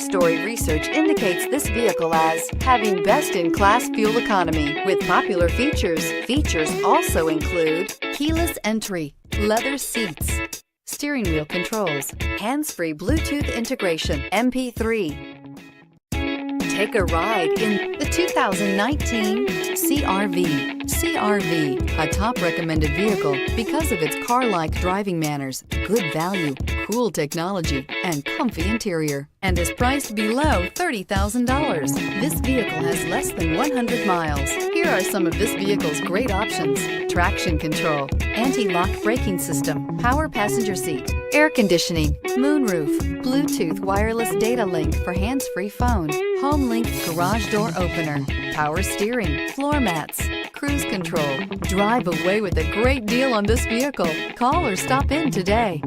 4-story research indicates this vehicle as having best-in-class fuel economy with popular features. Features also include keyless entry, leather seats, steering wheel controls, hands-free Bluetooth integration, MP3. Take a ride in the 2019 CR-V. CR-V, a top recommended vehicle because of its car-like driving manners, good value, cool technology, and comfy interior, and is priced below $30,000. This vehicle has less than 100 miles. Here are some of this vehicle's great options: traction control, anti-lock braking system, power passenger seat, air conditioning, moonroof, Bluetooth wireless data link for hands-free phone, home link garage door opener, power steering, floor mats, cruise control. Drive away with a great deal on this vehicle. Call or stop in today.